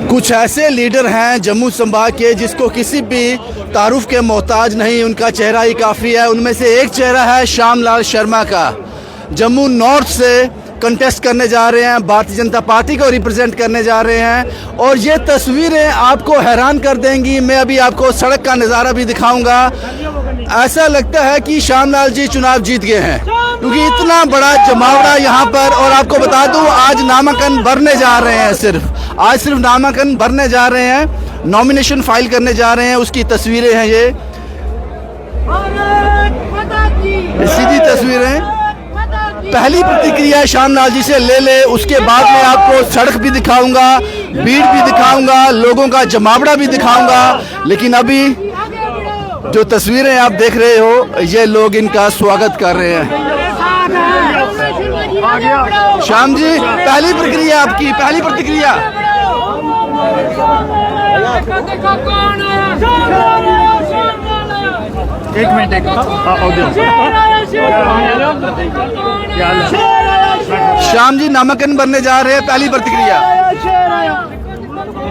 कुछ ऐसे लीडर हैं जम्मू संभाग के जिसको किसी भी तारुफ के मोहताज नहीं, उनका चेहरा ही काफ़ी है। उनमें से एक चेहरा है श्यामलाल शर्मा का। जम्मू नॉर्थ से कंटेस्ट करने जा रहे हैं, भारतीय जनता पार्टी को रिप्रेजेंट करने जा रहे हैं और ये तस्वीरें आपको हैरान कर देंगी। मैं अभी आपको सड़क का नज़ारा भी दिखाऊंगा। ऐसा लगता है कि श्यामलाल जी चुनाव जीत गए हैं क्योंकि इतना बड़ा जमावड़ा यहाँ पर। और आपको बता दूं आज नामांकन भरने जा रहे हैं, सिर्फ नामांकन भरने जा रहे हैं, नॉमिनेशन फाइल करने जा रहे हैं। उसकी तस्वीरें हैं ये सीधी तस्वीरें। पहली प्रतिक्रिया श्यामलाल जी से ले ले, उसके बाद मैं आपको सड़क भी दिखाऊंगा, भीड़ भी दिखाऊंगा, लोगों का जमावड़ा भी दिखाऊंगा। लेकिन अभी जो तस्वीरें आप देख रहे हो ये लोग इनका स्वागत कर रहे हैं। श्याम जी, पहली प्रक्रिया आपकी, पहली प्रतिक्रिया। एक मिनट श्याम जी नामांकन भरने जा रहे हैं, पहली प्रतिक्रिया।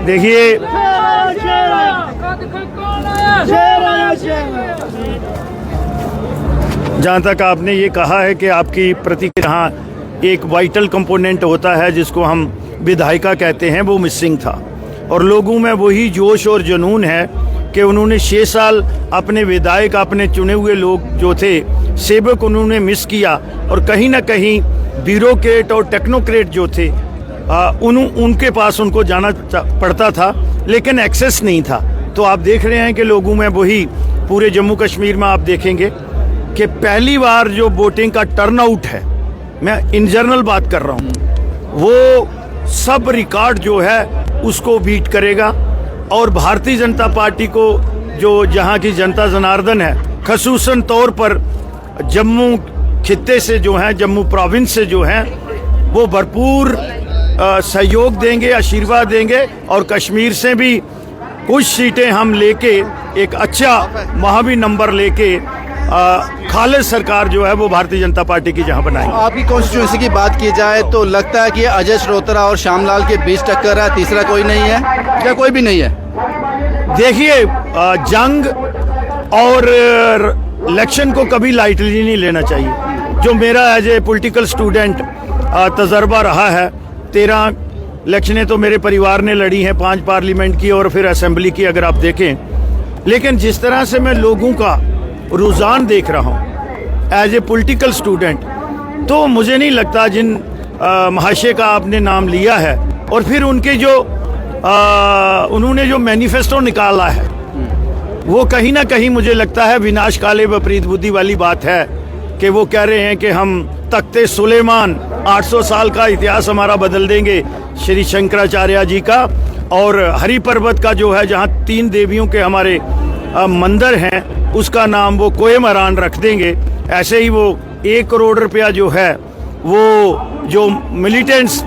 देखिए, जहाँ तक आपने ये कहा है कि आपकी प्रतिक्रिया, हाँ, एक वाइटल कंपोनेंट होता है जिसको हम विधायिका कहते हैं, वो मिसिंग था। और लोगों में वही जोश और जुनून है कि उन्होंने 6 साल अपने विधायक, अपने चुने हुए लोग जो थे सेवक, उन्होंने मिस किया। और कहीं ना कहीं ब्यूरोक्रेट और टेक्नोक्रेट जो थे उनके पास उनको जाना पड़ता था, लेकिन एक्सेस नहीं था। तो आप देख रहे हैं कि लोगों में वही, पूरे जम्मू कश्मीर में आप देखेंगे कि पहली बार जो वोटिंग का टर्नआउट है, मैं इन जनरल बात कर रहा हूँ, वो सब रिकॉर्ड जो है उसको बीट करेगा। और भारतीय जनता पार्टी को जो जहाँ की जनता जनार्दन है, खसूसन तौर पर जम्मू खित्ते से जो हैं, जम्मू प्रोविंस से जो हैं, वो भरपूर सहयोग देंगे, आशीर्वाद देंगे। और कश्मीर से भी कुछ सीटें हम लेके एक अच्छा वहाँ भी नंबर लेके खालिद सरकार जो है वो भारतीय जनता पार्टी की जहां बनाएंगे। आपकी कॉन्स्टिट्यूंसी की बात की जाए तो लगता है कि अजय श्रोत्रा और श्यामलाल के बीच टक्कर है, तीसरा कोई नहीं है क्या? कोई भी नहीं है। देखिए, जंग और इलेक्शन को कभी लाइटली नहीं लेना चाहिए। जो मेरा एज ए पॉलिटिकल स्टूडेंट तजर्बा रहा है, 13 इलेक्शनें तो मेरे परिवार ने लड़ी हैं, 5 पार्लियामेंट की और फिर असेंबली की, अगर आप देखें। लेकिन जिस तरह से मैं लोगों का रुझान देख रहा हूं एज ए पॉलिटिकल स्टूडेंट, तो मुझे नहीं लगता जिन महाशय का आपने नाम लिया है और फिर उनके जो उन्होंने जो मैनिफेस्टो निकाला है, वो कहीं ना कहीं मुझे लगता है विनाश काले विपरीत बुद्धि वाली बात है कि वो कह रहे हैं कि हम तख्ते सुलेमान 800 साल का इतिहास हमारा बदल देंगे, श्री शंकराचार्य जी का। और हरि पर्वत का जो है, जहाँ 3 देवियों के हमारे मंदिर हैं, उसका नाम वो कोयमरान रख देंगे। ऐसे ही वो 1 करोड़ रुपया जो है, वो जो मिलिटेंट्स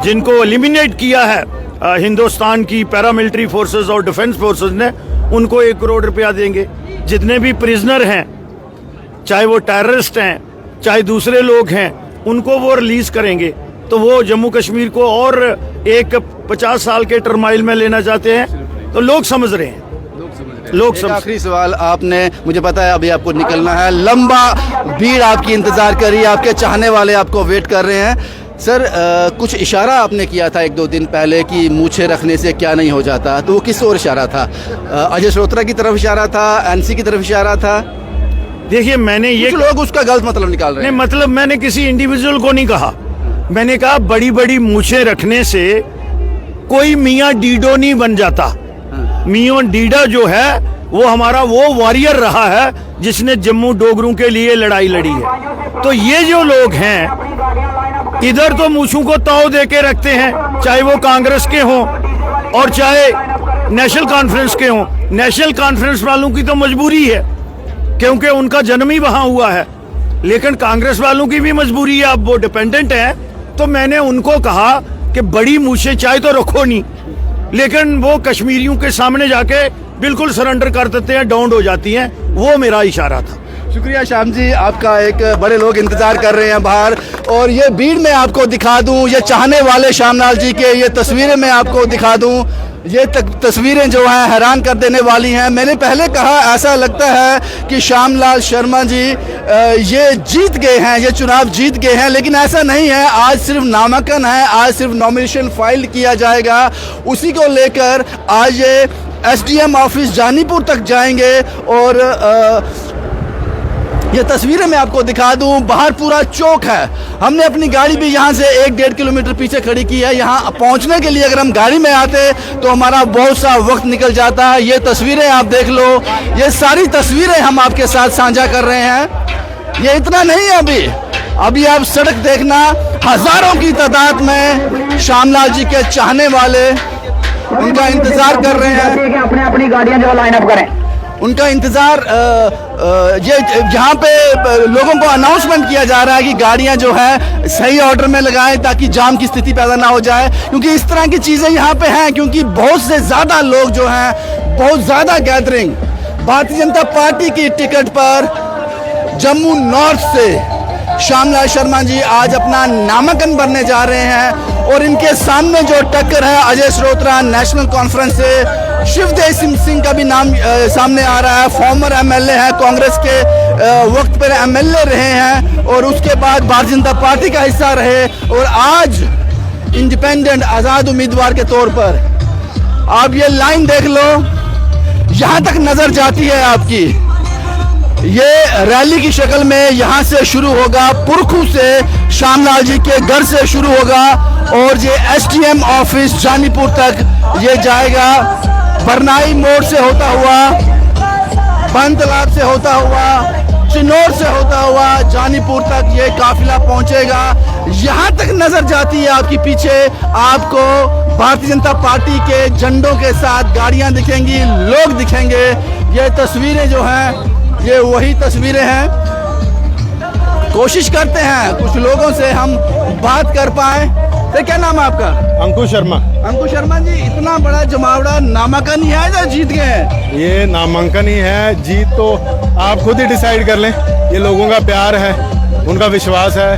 जिनको एलिमिनेट किया है हिंदुस्तान की पैरामिलिट्री फोर्सेस और डिफेंस फोर्सेस ने, उनको 1 करोड़ रुपया देंगे। जितने भी प्रिजनर हैं, चाहे वो टेररिस्ट हैं चाहे दूसरे लोग हैं, उनको वो रिलीज करेंगे। तो वो जम्मू कश्मीर को और एक 50 साल के टर्माइल में लेना चाहते हैं। तो लोग समझ रहे हैं, लोग समझ। आखिरी सवाल, आपने, मुझे पता है अभी आपको निकलना है, लंबा भीड़ आपकी इंतजार कर रही है, आपके चाहने वाले आपको वेट कर रहे हैं। सर, कुछ इशारा आपने किया था 1-2 दिन पहले कि मूछें रखने से क्या नहीं हो जाता, तो वो किस ओर इशारा था? अजय श्रोत्रा की तरफ इशारा था, एनसी की तरफ इशारा था? देखिए, मैंने ये, लोग उसका गलत मतलब निकाल रहे हैं। नहीं, मतलब मैंने किसी इंडिविजुअल को नहीं कहा। मैंने कहा बड़ी बड़ी मूछें रखने से कोई मियाँ डीडो नहीं बन जाता। मियाँ डीडा जो है वो हमारा वो वॉरियर रहा है जिसने जम्मू डोगरों के लिए लड़ाई लड़ी है। तो ये जो लोग हैं, इधर तो मूछों को ताव दे के रखते हैं, चाहे वो कांग्रेस के हों और चाहे नेशनल कॉन्फ्रेंस के हों। नेशनल कॉन्फ्रेंस वालों की तो मजबूरी है क्योंकि उनका जन्म ही वहां हुआ है, लेकिन कांग्रेस वालों की भी मजबूरी है, अब वो डिपेंडेंट है। तो मैंने उनको कहा कि बड़ी मूछें चाहे तो रखो नहीं, लेकिन वो कश्मीरियों के सामने जाके बिल्कुल सरेंडर कर देते हैं, डाउन हो जाती हैं। वो मेरा इशारा था। शुक्रिया श्याम जी, आपका एक बड़े लोग इंतजार कर रहे हैं बाहर। और ये भीड़ में आपको दिखा दूं, ये चाहने वाले श्यामलाल जी के ये तस्वीरें मैं आपको दिखा दूं। ये तस्वीरें जो हैं हैरान कर देने वाली हैं। मैंने पहले कहा ऐसा लगता है कि श्यामलाल शर्मा जी ये जीत गए हैं, ये चुनाव जीत गए हैं, लेकिन ऐसा नहीं है। आज सिर्फ नामांकन है, आज सिर्फ नॉमिनेशन फाइल किया जाएगा। उसी को लेकर आज ये एसडीएम ऑफिस जानीपुर तक जाएंगे। और ये तस्वीरें मैं आपको दिखा दूं, बाहर पूरा चौक है। हमने अपनी गाड़ी भी यहाँ से 1-1.5 किलोमीटर पीछे खड़ी की है। यहाँ पहुँचने के लिए अगर हम गाड़ी में आते तो हमारा बहुत सा वक्त निकल जाता है। ये तस्वीरें आप देख लो, ये सारी तस्वीरें हम आपके साथ साझा कर रहे हैं। ये इतना नहीं है, अभी आप सड़क देखना, हजारों की तादाद में श्यामलाल जी के चाहने वाले उनका इंतजार कर रहे हैं। अपने अपनी गाड़ियां जो लाइन अप करें, उनका इंतजार ये यहाँ पे लोगों को अनाउंसमेंट किया जा रहा है कि गाड़ियाँ जो है सही ऑर्डर में लगाएं ताकि जाम की स्थिति पैदा ना हो जाए, क्योंकि इस तरह की चीज़ें यहाँ पे हैं। क्योंकि बहुत से ज़्यादा लोग जो हैं, बहुत ज़्यादा गैदरिंग भारतीय जनता पार्टी की टिकट पर जम्मू नॉर्थ से श्यामलाल शर्मा जी आज अपना नामांकन भरने जा रहे हैं। और इनके सामने जो टक्कर है अजय श्रोत्रा नेशनल कॉन्फ्रेंस से, शिवदेव सिंह का भी नाम सामने आ रहा है। फॉर्मर एमएलए है, कांग्रेस के वक्त पर एमएलए रहे हैं और उसके बाद भारतीय जनता पार्टी का हिस्सा रहे और आज इंडिपेंडेंट आज़ाद उम्मीदवार के तौर पर। आप ये लाइन देख लो, यहाँ तक नजर जाती है आपकी। ये रैली की शक्ल में यहाँ से शुरू होगा, पुरखू से श्यामलाल जी के घर से शुरू होगा और ये एसडीएम ऑफिस जानीपुर तक ये जाएगा। बरनाई मोड़ से होता हुआ, बन तालाब से होता हुआ, चिन्नौर से होता हुआ जानीपुर तक ये काफिला पहुंचेगा। यहाँ तक नजर जाती है आपकी पीछे, आपको भारतीय जनता पार्टी के झंडों के साथ गाड़ियां दिखेंगी, लोग दिखेंगे। ये तस्वीरें जो हैं ये वही तस्वीरें हैं। कोशिश करते हैं कुछ लोगों से हम बात कर पाए। तो क्या नाम है आपका? अंकुश शर्मा। अंकुश शर्मा जी, इतना बड़ा जमावड़ा नामांकन ही है या जीत गए हैं? ये नामांकन ही है, जीत तो आप खुद ही डिसाइड कर लें। ये लोगों का प्यार है, उनका विश्वास है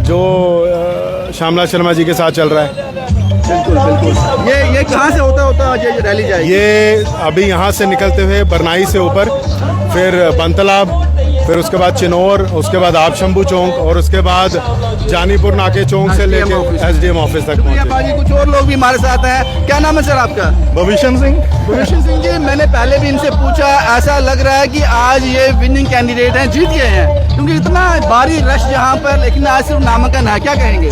जो श्यामलाल शर्मा जी के साथ चल रहा है। बिल्कुल बिल्कुल। ये कहाँ से होता ये रैली जाएगी? ये अभी यहाँ से निकलते हुए बरनाई से ऊपर, फिर बनतालाब, फिर उसके बाद चिन्नौर, उसके बाद आप शंभू चौक और उसके बाद जानीपुर नाके चौक से लेके एसडीएम ऑफिस तक पहुंचे। कुछ और लोग भी हमारे साथ हैं। क्या नाम है सर आपका? भविष्य सिंह। भविष्य सिंह जी, मैंने पहले भी इनसे पूछा, ऐसा लग रहा है कि आज ये विनिंग कैंडिडेट हैं, जीत गए हैं, क्योंकि इतना भारी रश यहाँ पर, लेकिन आज सिर्फ नामांकन है। क्या कहेंगे?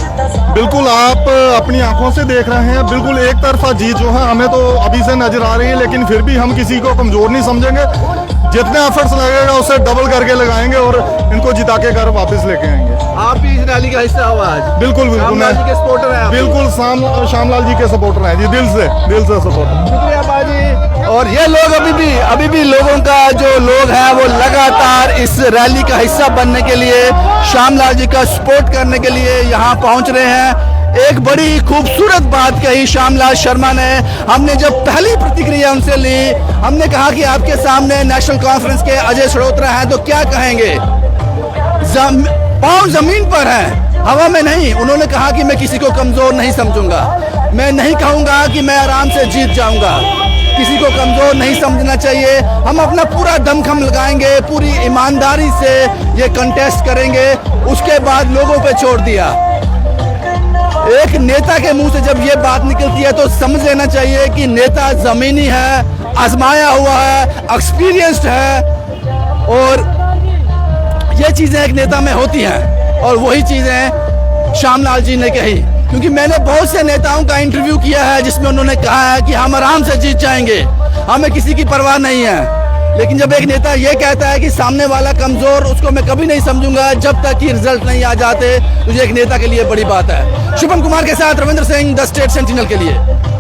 बिल्कुल, आप अपनी आंखों से देख रहे हैं, बिल्कुल एक तरफा जीत जो है हमें तो अभी से नजर आ रही है, लेकिन फिर भी हम किसी को कमजोर नहीं समझेंगे। जितने एफर्ट्स लगेगा उससे डबल करके लगाएंगे और इनको जिता के घर वापस लेके आएंगे। आप भी इस रैली का हिस्सा हो आज? बिल्कुल बिल्कुल, श्यामलाल जी के सपोर्टर हैं? बिल्कुल श्यामलाल जी के सपोर्टर हैं जी, दिल से सपोर्टर। शुक्रिया बाजी। और ये लोग अभी भी लोगों का जो लोग हैं वो लगातार इस रैली का हिस्सा बनने के लिए, श्यामलाल जी का सपोर्ट करने के लिए यहाँ पहुँच रहे हैं। एक बड़ी खूबसूरत बात कही श्यामलाल शर्मा ने। हमने जब पहली प्रतिक्रिया उनसे ली, हमने कहा कि आपके सामने नेशनल कॉन्फ्रेंस के अजय श्रोत्रा हैं, तो क्या कहेंगे? पाँव जमीन पर है, हवा में नहीं। उन्होंने कहा कि मैं किसी को कमजोर नहीं समझूंगा, मैं नहीं कहूंगा कि मैं आराम से जीत जाऊंगा, किसी को कमजोर नहीं समझना चाहिए। हम अपना पूरा दमखम लगाएंगे, पूरी ईमानदारी से ये कंटेस्ट करेंगे। उसके बाद लोगों पे छोड़ दिया। एक नेता के मुंह से जब ये बात निकलती है तो समझ लेना चाहिए कि नेता जमीनी है, आजमाया हुआ है, एक्सपीरियंस्ड है और ये चीजें एक नेता में होती हैं। और वही चीजें श्यामलाल जी ने कही, क्योंकि मैंने बहुत से नेताओं का इंटरव्यू किया है जिसमें उन्होंने कहा है कि हम आराम से जीत जाएंगे, हमें किसी की परवाह नहीं है। लेकिन जब एक नेता ये कहता है कि सामने वाला कमजोर, उसको मैं कभी नहीं समझूंगा जब तक कि रिजल्ट नहीं आ जाते, तो ये एक नेता के लिए बड़ी बात है। शुभम कुमार के साथ Ravindra Singh, the state sentinel के लिए।